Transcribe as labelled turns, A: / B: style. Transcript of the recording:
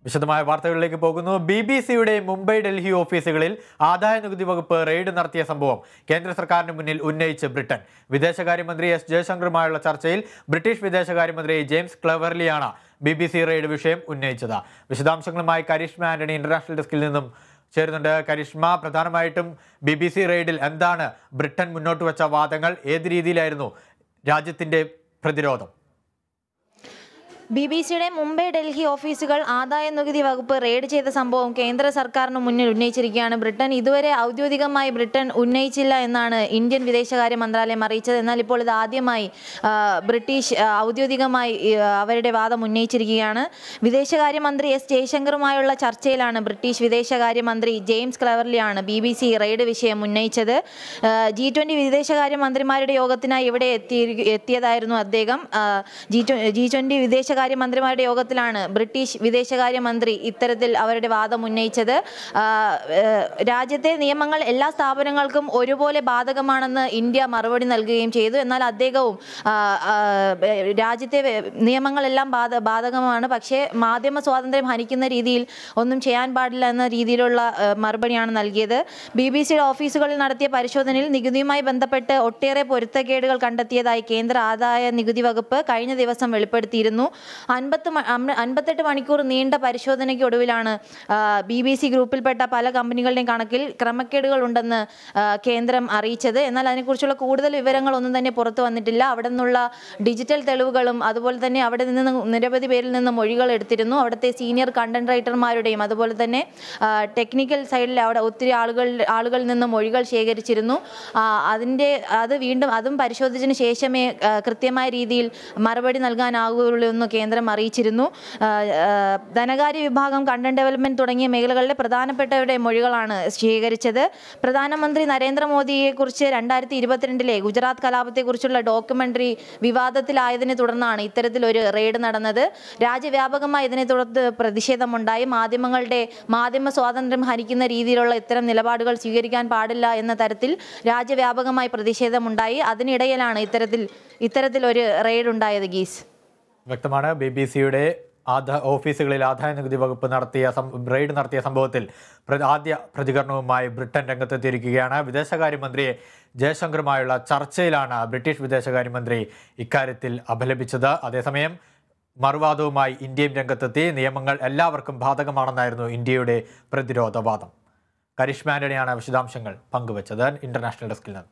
A: വിശദമായ വാർത്തകളിലേക്ക് പോകുന്നു. BBC-യുടെ മുംബൈ ഡൽഹി ഓഫീസുകളിൽ ആദായനികുതി വകുപ്പ് റെയ്ഡ് നടത്തിയ സംഭവം കേന്ദ്ര സർക്കാരിന് മുന്നിൽ ഉന്നയിച്ച് ബ്രിട്ടൻ. വിദേശകാര്യമന്ത്രി എസ് ജയശങ്കറുമായുള്ള ചർച്ചയിൽ ബ്രിട്ടീഷ് വിദേശകാര്യമന്ത്രി ജെയിംസ് ക്ലെവർലിയാണ് BBC റെയ്ഡ് വിഷയം ഉന്നയിച്ചത്. വിശദാംശങ്ങളുമായി കരിഷ്മ ആന്റണി ഇന്റർനാഷണൽ ഡെസ്കിൽ നിന്നും ചേരുന്നുണ്ട്. കരിഷ്മ, പ്രധാനമായിട്ടും BBC റെയ്ഡിൽ എന്താണ് ബ്രിട്ടൻ മുന്നോട്ട് വെച്ച വാദങ്ങൾ? ഏത് രീതിയിലായിരുന്നു രാജ്യത്തിന്റെ പ്രതിരോധം?
B: BBC-യുടെ മുംബൈ ഡൽഹി ഓഫീസുകൾ ആദായനികുതി വകുപ്പ് റെയ്ഡ് ചെയ്ത സംഭവം കേന്ദ്ര സർക്കാരിന് മുന്നിൽ ഉന്നയിച്ചിരിക്കുകയാണ്. ബ്രിട്ടൻ ഇതുവരെ ഔദ്യോഗികമായി ഉന്നയിച്ചില്ല എന്നാണ് ഇന്ത്യൻ വിദേശകാര്യ മന്ത്രാലയം അറിയിച്ചത്. എന്നാൽ ഇപ്പോൾ ഇത് ആദ്യമായി ബ്രിട്ടീഷ് ഔദ്യോഗികമായി അവരുടെ വാദം ഉന്നയിച്ചിരിക്കുകയാണ്. വിദേശകാര്യമന്ത്രി എസ് ജയശങ്കറുമായുള്ള ചർച്ചയിലാണ് ബ്രിട്ടീഷ് വിദേശകാര്യമന്ത്രി ജെയിംസ് ക്ലെവർലിയാണ് BBC റെയ്ഡ് വിഷയം ഉന്നയിച്ചത്. G20 വിദേശകാര്യമന്ത്രിമാരുടെ യോഗത്തിനായി ഇവിടെ എത്തിയതായിരുന്നു അദ്ദേഹം. G20 വിദേശകാര്യമന്ത്രിമാരുടെ യോഗത്തിലാണ് ബ്രിട്ടീഷ് വിദേശകാര്യമന്ത്രി ഇത്തരത്തിൽ അവരുടെ വാദം ഉന്നയിച്ചത്. രാജ്യത്തെ നിയമങ്ങൾ എല്ലാ സ്ഥാപനങ്ങൾക്കും ഒരുപോലെ ബാധകമാണെന്ന് ഇന്ത്യ മറുപടി നൽകുകയും ചെയ്തു. എന്നാൽ അദ്ദേഹവും രാജ്യത്തെ നിയമങ്ങളെല്ലാം ബാധകമാണ്, പക്ഷേ മാധ്യമ സ്വാതന്ത്ര്യം ഹനിക്കുന്ന രീതിയിൽ ഒന്നും ചെയ്യാൻ പാടില്ല എന്ന രീതിയിലുള്ള മറുപടിയാണ് നൽകിയത്. BBC-യുടെ ഓഫീസുകളിൽ നടത്തിയ പരിശോധനയിൽ നികുതിയുമായി ബന്ധപ്പെട്ട് ഒട്ടേറെ പൊരുത്തക്കേടുകൾ കണ്ടെത്തിയതായി കേന്ദ്ര ആദായ നികുതി വകുപ്പ് കഴിഞ്ഞ ദിവസം വെളിപ്പെടുത്തിയിരുന്നു. 58 മണിക്കൂർ നീണ്ട പരിശോധനയ്ക്കൊടുവിലാണ് BBC ഗ്രൂപ്പിൽപ്പെട്ട പല കമ്പനികളുടെയും കണക്കിൽ ക്രമക്കേടുകൾ ഉണ്ടെന്ന് കേന്ദ്രം അറിയിച്ചത്. എന്നാൽ അതിനെക്കുറിച്ചുള്ള കൂടുതൽ വിവരങ്ങളൊന്നും തന്നെ പുറത്തു വന്നിട്ടില്ല. അവിടെ നിന്നുള്ള ഡിജിറ്റൽ തെളിവുകളും അതുപോലെ തന്നെ അവിടെ നിന്ന് നിരവധി പേരിൽ നിന്ന് മൊഴികൾ എടുത്തിരുന്നു. അവിടുത്തെ സീനിയർ കണ്ടന്റ് റൈറ്റർമാരുടെയും അതുപോലെ തന്നെ ടെക്നിക്കൽ സൈഡിൽ അവിടെ ഒത്തിരി ആളുകളിൽ നിന്ന് മൊഴികൾ ശേഖരിച്ചിരുന്നു. അതും പരിശോധിച്ചതിന് ശേഷമേ കൃത്യമായ രീതിയിൽ മറുപടി നൽകാനാകുകയുള്ളൂ എന്ന് കേന്ദ്രം അറിയിച്ചിരുന്നു. ധനകാര്യ വിഭാഗം, കണ്ടന്റ് ഡെവലപ്മെന്റ് തുടങ്ങിയ മേഖലകളിലെ പ്രധാനപ്പെട്ടവരുടെ മൊഴികളാണ് ശേഖരിച്ചത്. പ്രധാനമന്ത്രി നരേന്ദ്രമോദിയെക്കുറിച്ച് 2022 ഗുജറാത്ത് കലാപത്തെക്കുറിച്ചുള്ള ഡോക്യുമെന്ററി വിവാദത്തിലായതിനെ തുടർന്നാണ് ഇത്തരത്തിലൊരു റെയ്ഡ് നടന്നത്. രാജ്യവ്യാപകമായി ഇതിനെ തുടർന്ന് പ്രതിഷേധമുണ്ടായി. മാധ്യമ സ്വാതന്ത്ര്യം ഹനിക്കുന്ന രീതിയിലുള്ള ഇത്തരം നിലപാടുകൾ സ്വീകരിക്കാൻ പാടില്ല എന്ന തരത്തിൽ രാജ്യവ്യാപകമായി പ്രതിഷേധമുണ്ടായി. അതിനിടയിലാണ് ഇത്തരത്തിലൊരു റെയ്ഡ് ഉണ്ടായത്. ഗീസ്,
A: വ്യക്തമാണ്. BBC-യുടെ ഓഫീസുകളിൽ ആദായനികുതി വകുപ്പ് റെയ്ഡ് നടത്തിയ സംഭവത്തിൽ ആദ്യ പ്രതികരണവുമായി ബ്രിട്ടൻ രംഗത്തെത്തിയിരിക്കുകയാണ്. വിദേശകാര്യമന്ത്രി ജയശങ്കറുമായുള്ള ചർച്ചയിലാണ് ബ്രിട്ടീഷ് വിദേശകാര്യമന്ത്രി ഇക്കാര്യത്തിൽ അപലപിച്ചത്. അതേസമയം മറുവാദവുമായി ഇന്ത്യയും രംഗത്തെത്തി. നിയമങ്ങൾ എല്ലാവർക്കും ബാധകമാണെന്നായിരുന്നു ഇന്ത്യയുടെ പ്രതിരോധവാദം. കരിഷ്മ ആന്റണിയാണ് വിശദാംശങ്ങൾ പങ്കുവച്ചത് ഇന്റർനാഷണൽ ഡെസ്കിൽ നിന്ന്.